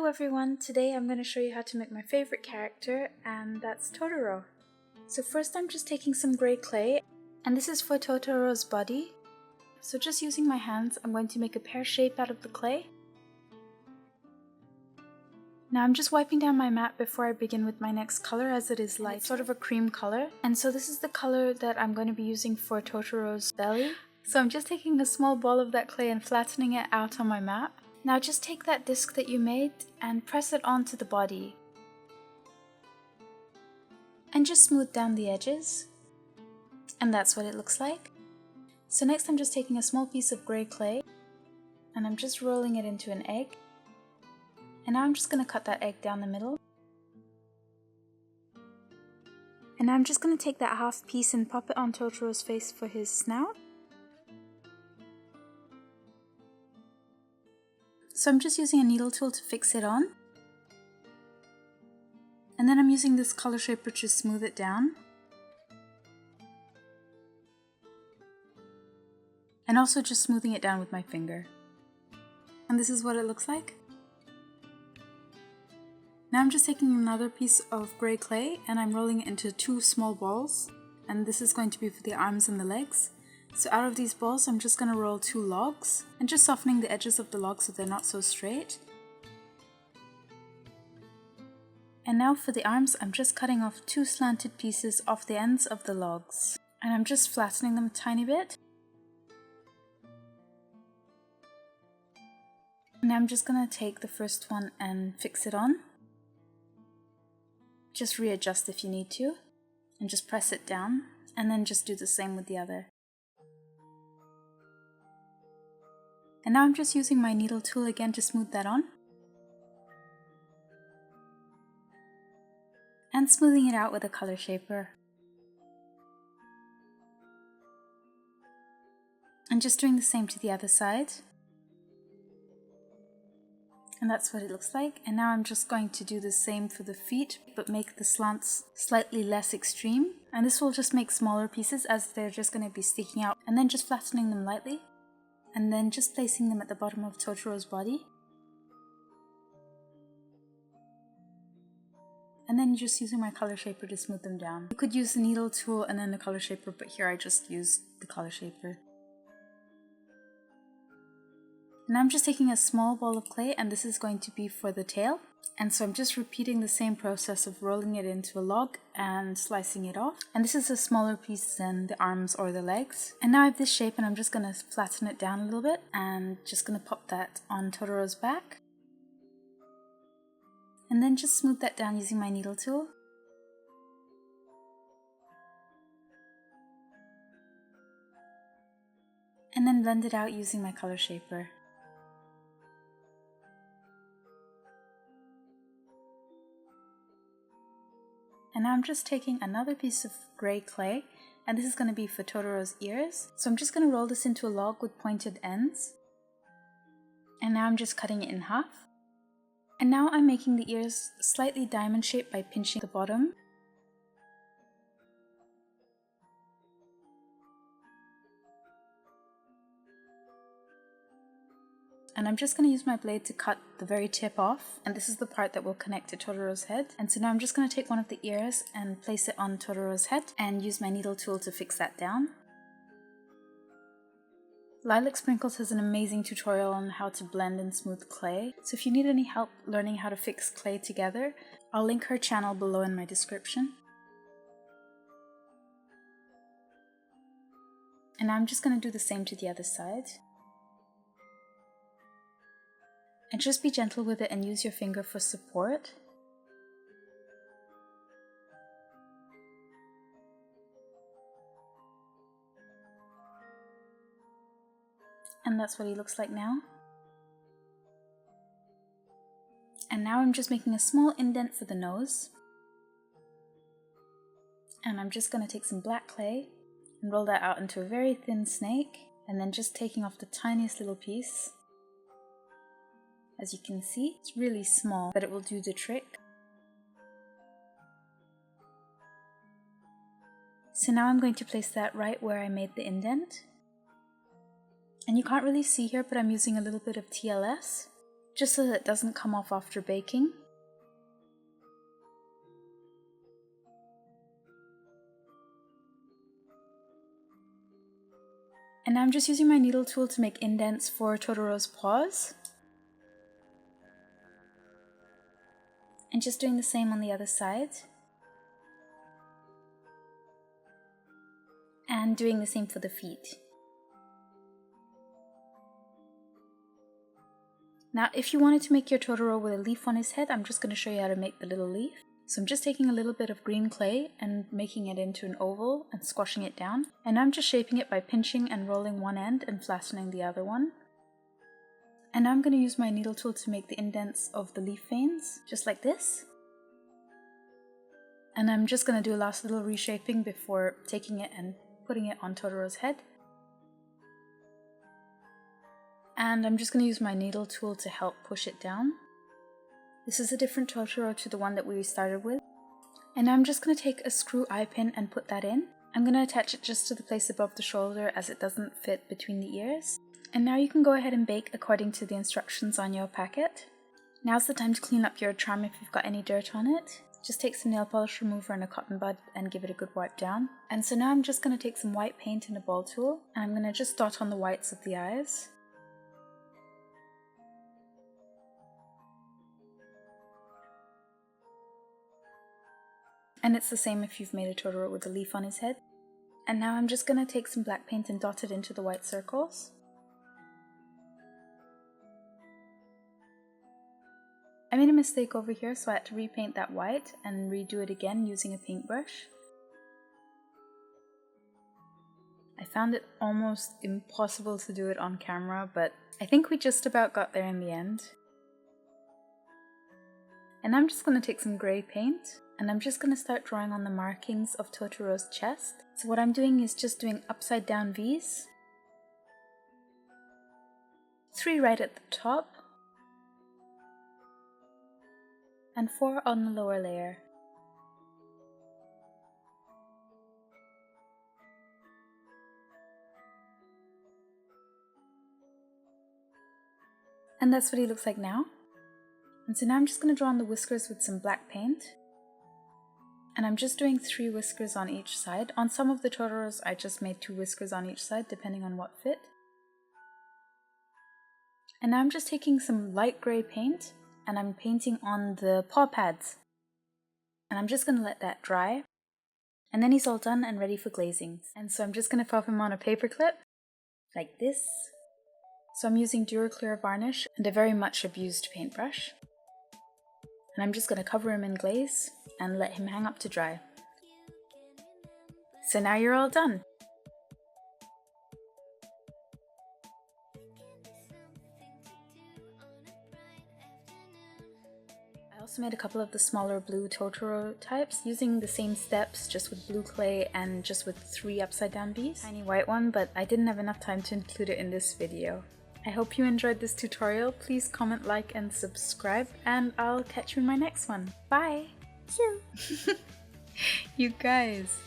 Hello everyone, today I'm going to show you how to make my favorite character, and that's Totoro. So first I'm just taking some grey clay, and this is for Totoro's body. So just using my hands, I'm going to make a pear shape out of the clay. Now I'm just wiping down my mat before I begin with my next color, as it is light, sort of a cream color. And so this is the color that I'm going to be using for Totoro's belly. So I'm just taking a small ball of that clay and flattening it out on my mat. Now just take that disc that you made and press it onto the body. And just smooth down the edges. And that's what it looks like. So next I'm just taking a small piece of grey clay and I'm just rolling it into an egg. And now I'm just going to cut that egg down the middle. And now I'm just going to take that half piece and pop it on Totoro's face for his snout. So I'm just using a needle tool to fix it on. And then I'm using this color shaper to smooth it down. And also just smoothing it down with my finger. And this is what it looks like. Now I'm just taking another piece of grey clay and I'm rolling it into two small balls. And this is going to be for the arms and the legs. So out of these balls, I'm just going to roll two logs and just softening the edges of the logs so they're not so straight. And now for the arms, I'm just cutting off two slanted pieces off the ends of the logs. And I'm just flattening them a tiny bit. Now I'm just going to take the first one and fix it on. Just readjust if you need to. And just press it down. And then just do the same with the other. And now I'm just using my needle tool again to smooth that on. And smoothing it out with a color shaper. And just doing the same to the other side. And that's what it looks like. And now I'm just going to do the same for the feet, but make the slants slightly less extreme. And this will just make smaller pieces as they're just going to be sticking out. And then just flattening them lightly. And then just placing them at the bottom of Totoro's body. And then just using my color shaper to smooth them down. You could use the needle tool and then the color shaper, but here I just used the color shaper. And I'm just taking a small ball of clay and this is going to be for the tail. And so I'm just repeating the same process of rolling it into a log and slicing it off. And this is a smaller piece than the arms or the legs. And now I have this shape and I'm just going to flatten it down a little bit and just going to pop that on Totoro's back. And then just smooth that down using my needle tool. And then blend it out using my color shaper. And now I'm just taking another piece of grey clay, and this is going to be for Totoro's ears. So I'm just going to roll this into a log with pointed ends. And now I'm just cutting it in half. And now I'm making the ears slightly diamond shaped by pinching the bottom. And I'm just going to use my blade to cut the very tip off, and this is the part that will connect to Totoro's head. And so now I'm just going to take one of the ears and place it on Totoro's head and use my needle tool to fix that down. Lilac Sprinkles has an amazing tutorial on how to blend and smooth clay, so if you need any help learning how to fix clay together, I'll link her channel below in my description. And now I'm just going to do the same to the other side. And just be gentle with it and use your finger for support. And that's what he looks like now. And now I'm just making a small indent for the nose. And I'm just going to take some black clay and roll that out into a very thin snake. And then just taking off the tiniest little piece. As you can see, it's really small, but it will do the trick. So now I'm going to place that right where I made the indent. And you can't really see here, but I'm using a little bit of TLS. just so that it doesn't come off after baking. And now I'm just using my needle tool to make indents for Totoro's paws. And just doing the same on the other side. And doing the same for the feet. Now if you wanted to make your Totoro with a leaf on his head, I'm just going to show you how to make the little leaf. So I'm just taking a little bit of green clay and making it into an oval and squashing it down. And I'm just shaping it by pinching and rolling one end and flattening the other one. And now I'm going to use my needle tool to make the indents of the leaf veins, just like this. And I'm just going to do a last little reshaping before taking it and putting it on Totoro's head. And I'm just going to use my needle tool to help push it down. This is a different Totoro to the one that we started with. And I'm just going to take a screw eye pin and put that in. I'm going to attach it just to the place above the shoulder as it doesn't fit between the ears. And now you can go ahead and bake according to the instructions on your packet. Now's the time to clean up your charm if you've got any dirt on it. Just take some nail polish remover and a cotton bud and give it a good wipe down. And so now I'm just going to take some white paint and a ball tool. And I'm going to just dot on the whites of the eyes. And it's the same if you've made a Totoro with a leaf on his head. And now I'm just going to take some black paint and dot it into the white circles. I made a mistake over here, so I had to repaint that white and redo it again using a paintbrush. I found it almost impossible to do it on camera, but I think we just about got there in the end. And I'm just going to take some grey paint. And I'm just going to start drawing on the markings of Totoro's chest. So what I'm doing is just doing upside down V's. 3 right at the top. And 4 on the lower layer. And that's what he looks like now. And so now I'm just going to draw on the whiskers with some black paint. And I'm just doing 3 whiskers on each side. On some of the Totoros, I just made 2 whiskers on each side, depending on what fit. And now I'm just taking some light grey paint, and I'm painting on the paw pads. And I'm just going to let that dry. And then he's all done and ready for glazing. And so I'm just going to pop him on a paper clip, like this. So I'm using Duraclear varnish and a very much abused paintbrush. And I'm just going to cover him in glaze and let him hang up to dry. So now you're all done! I also made a couple of the smaller blue Totoro types using the same steps, just with blue clay and just with 3 upside down V's. Tiny white one, but I didn't have enough time to include it in this video. I hope you enjoyed this tutorial. Please comment, like, and subscribe, and I'll catch you in my next one. Bye! You guys.